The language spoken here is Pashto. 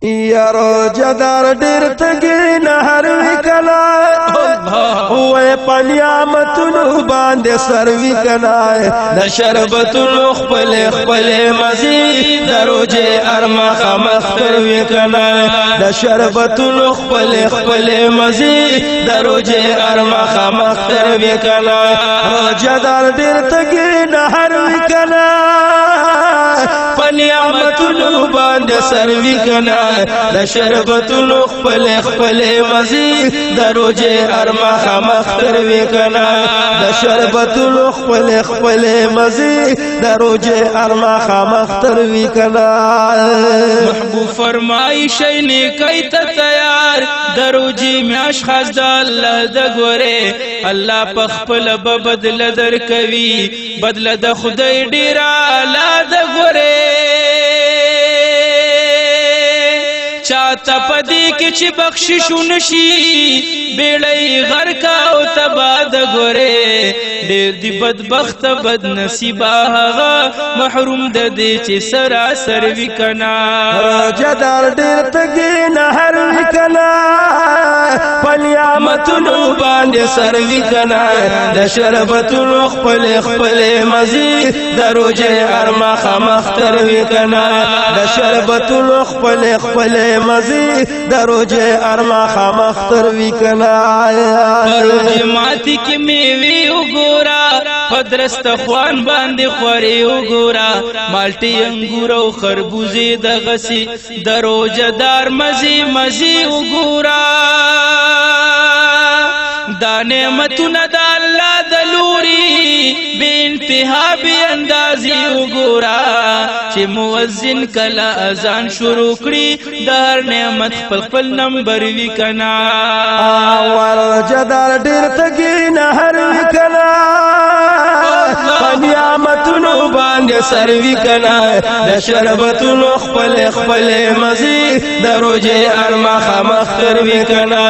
یارو جدار ډیر تګی نهر وکلا وې پنیامتونو باندې سر وکلا د شربتونو خپل خپل مزي دروجه ارمخ مختر وکلا د شربتونو خپل خپل مزي دروجه ارمخ مختر وکلا جدار ډیر تګی نهر وکلا پنیامتونو باندې سر وکلا د شربتونو خپل خپل مزي دروجه ارمخ مختر وکنا د شربتونو خپل خپل مزي دروجه ارمخ مختر وکنا محبوب فرمای شي نیکای ته تیار دروجه میاش خاص د الله د ګوره الله په خپل بدل در کوي بدل د خدای ډیر اعلی د ګوره چاته پدې کې چې بخشش ونشي بیړۍ غرقا او تباد ګوره ډېر دی بدبخت بد نصیب هغه محروم د دې چې سراسر وکنا جدار ډېر تګي نهر وکنا پنیامتونو باندې سر وکنا د شربتونو خپل خپل مزي دروجه ارمخ مختر وکنا د شربتونو خپل خپل مزي دروجه ارمخ مختر وکنا دروجه ماتی کې میوي وګورا پدرست خوان باندې خوري وګورا مالټي انګور او خربوزه د غسي دروجه دار مزي مزي وګورا دا نعمتونه د الله د لوري بے انتها بے اندازي وګورا چې مؤذن کله اذان شروع کړي د نعمت خپل نمبر وکنا ور جدار ډیر تګي نهر وکنا پنیامتونو باندې سر وکنا د شربتونو خپل خپل مزي دروجه ارمخ مختر وکنا